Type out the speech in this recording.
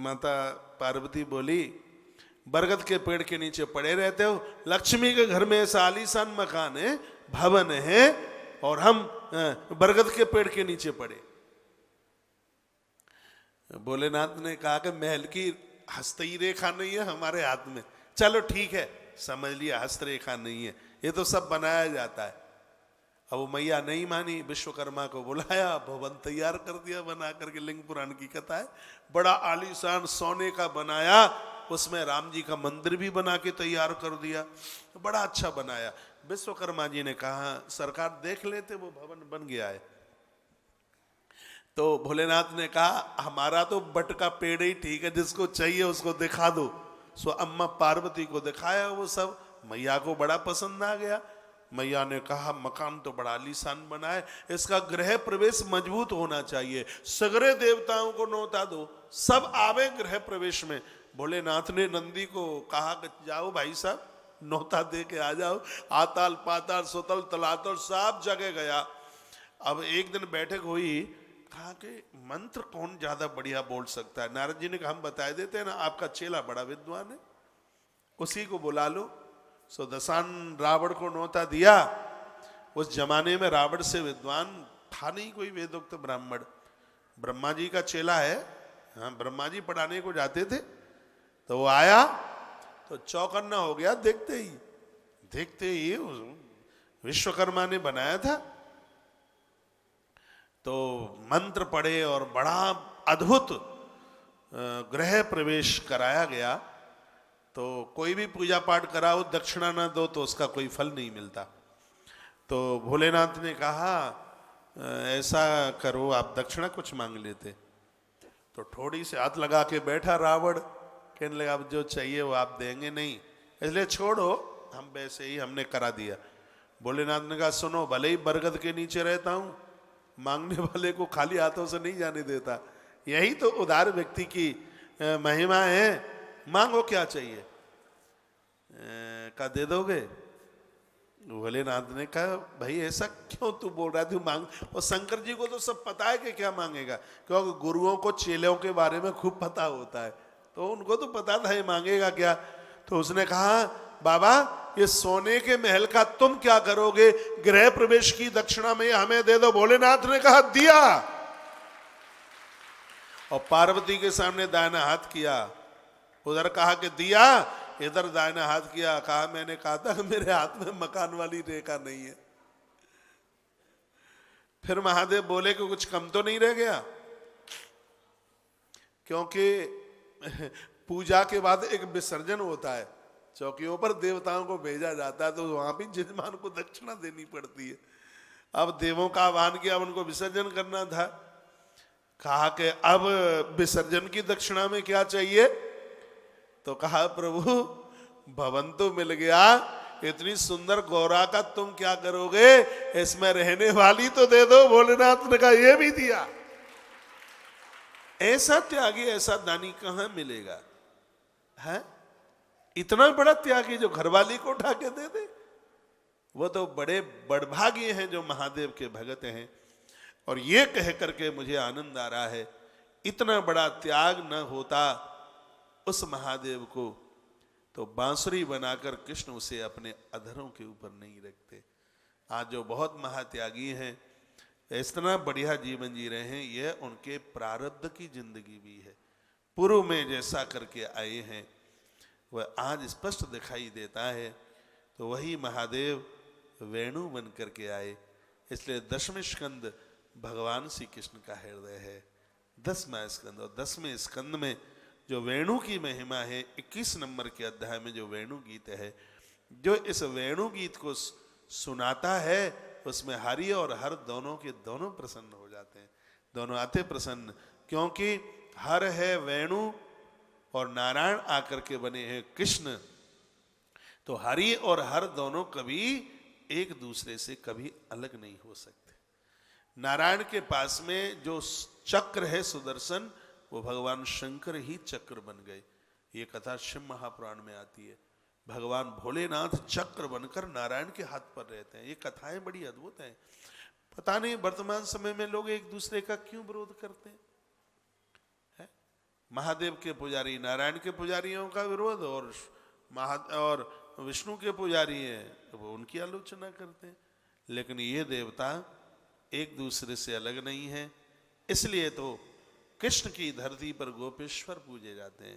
माता पार्वती बोली, बरगद के पेड़ के नीचे पड़े रहते हो, लक्ष्मी के घर में ऐसा आलीशान मकान है, भवन है, और हम बरगद के पेड़ के नीचे पड़े। भोलेनाथ ने कहा कि महल की हस्तई रेखा नहीं है हमारे हाथ में। चलो ठीक है, समझ लिया हस्तरेखा नहीं है, ये तो सब बनाया जाता है। अब वो मैया नहीं मानी, विश्वकर्मा को बुलाया, भवन तैयार कर दिया बना करके। लिंग पुराण की कथा है, बड़ा आलीशान सोने का बनाया, उसमें राम जी का मंदिर भी बना के तैयार कर दिया, बड़ा अच्छा बनाया। विश्वकर्मा जी ने कहा सरकार देख लेते, वो भवन बन गया है। तो भोलेनाथ ने कहा हमारा तो बट का पेड़ ही ठीक है, जिसको चाहिए उसको दिखा दो। सो अम्मा पार्वती को दिखाया, वो सब मैया को बड़ा पसंद आ गया। मैया ने कहा मकान तो बड़ा आलीशान बना है, इसका गृह प्रवेश मजबूत होना चाहिए, सगरे देवताओं को न्योता दो, सब आवे गृह प्रवेश में। भोलेनाथ ने नंदी को कहा कि जाओ भाई साहब, न्योता दे के आ जाओ। आताल पाताल सुतल तलातल सब जगह गया। अब एक दिन बैठक हुई, कहा कि मंत्र कौन ज्यादा बढ़िया बोल सकता है। नारद जी ने कहा हम बता देते हैं ना, आपका चेला बड़ा विद्वान है, उसी को बुला लो। सो दसान रावण को न्योता दिया। उस जमाने में रावण से विद्वान था नहीं कोई वेदोक्त ब्राह्मण, ब्रह्मा जी का चेला है। हाँ, ब्रह्मा जी पढ़ाने को जाते थे। तो वो आया तो चौकन्ना हो गया, देखते ही विश्वकर्मा ने बनाया था। तो मंत्र पढ़े और बड़ा अद्भुत गृह प्रवेश कराया गया। तो कोई भी पूजा पाठ कराओ, दक्षिणा ना दो तो उसका कोई फल नहीं मिलता। तो भोलेनाथ ने कहा ऐसा करो, आप दक्षिणा कुछ मांग लेते। तो थोड़ी से हाथ लगा के बैठा रावण, कहने लगा अब जो चाहिए वो आप देंगे नहीं, इसलिए छोड़ो, हम वैसे ही हमने करा दिया। भोलेनाथ ने कहा सुनो, भले ही बरगद के नीचे रहता हूँ, मांगने वाले को खाली हाथों से नहीं जाने देता। यही तो उदार व्यक्ति की महिमा है। मांगो क्या चाहिए, का दे दोगे। भोलेनाथ ने कहा भाई ऐसा क्यों तू बोल रहा है, तू मांग। और शंकर जी को तो सब पता है कि क्या मांगेगा, क्योंकि गुरुओं को चेलों के बारे में खूब पता होता है, तो उनको तो पता था ये मांगेगा क्या। तो उसने कहा बाबा ये सोने के महल का तुम क्या करोगे, गृह प्रवेश की दक्षिणा में हमें दे दो। भोलेनाथ ने कहा दिया, और पार्वती के सामने दाहिना हाथ किया, उधर कहा कि दिया, इधर दाहिना हाथ किया, कहा मैंने कहा था कि मेरे हाथ में मकान वाली रेखा नहीं है। फिर महादेव बोले कि कुछ कम तो नहीं रह गया, क्योंकि पूजा के बाद एक विसर्जन होता है, चौकियों पर देवताओं को भेजा जाता है, तो वहां भी जजमान को दक्षिणा देनी पड़ती है। अब देवों का आह्वान किया, उनको विसर्जन करना था। कहा कि अब विसर्जन की दक्षिणा में क्या चाहिए। तो कहा प्रभु भवन तो मिल गया, इतनी सुंदर गौरा का तुम क्या करोगे, इसमें रहने वाली तो दे दो। भोलेनाथ ने कहा ये भी दिया। ऐसा त्यागी, ऐसा दानी कहां मिलेगा है। इतना बड़ा त्यागी जो घरवाली को उठा के दे दे, वो तो बड़े बड़भागी हैं जो महादेव के भगत हैं। और ये कह करके मुझे आनंद आ रहा है, इतना बड़ा त्याग न होता उस महादेव को, तो बांसुरी बनाकर कृष्ण उसे अपने अधरों के ऊपर नहीं रखते। आज जो बहुत महात्यागी हैं, इतना बढ़िया जीवन जी रहे हैं, यह उनके प्रारब्ध की जिंदगी भी है। पूर्व में जैसा करके आए हैं वह आज स्पष्ट दिखाई देता है। तो वही महादेव वेणु बन करके आए, इसलिए 10वें स्कंद भगवान श्री कृष्ण का हृदय है। 10वां स्कंद, और 10वें स्कंद में जो वेणु की महिमा है, 21 नंबर के अध्याय में जो वेणु गीत है, जो इस वेणु गीत को सुनाता है, उसमें हरि और हर दोनों के दोनों प्रसन्न हो जाते हैं, दोनों आते प्रसन्न, क्योंकि हर है वेणु और नारायण आकर के बने हैं कृष्ण। तो हरि और हर दोनों कभी एक दूसरे से कभी अलग नहीं हो सकते। नारायण के पास में जो चक्र है सुदर्शन, वो भगवान शंकर ही चक्र बन गए। ये कथा शिव महापुराण में आती है। भगवान भोलेनाथ चक्र बनकर नारायण के हाथ पर रहते हैं। ये कथाएं बड़ी अद्भुत हैं। पता नहीं वर्तमान समय में लोग एक दूसरे का क्यों विरोध करते हैं, है? महादेव के पुजारी नारायण के पुजारियों का विरोध, और विष्णु के पुजारी हैं वो उनकी आलोचना करते हैं। लेकिन ये देवता एक दूसरे से अलग नहीं है, इसलिए तो कृष्ण की धरती पर गोपेश्वर पूजे जाते हैं।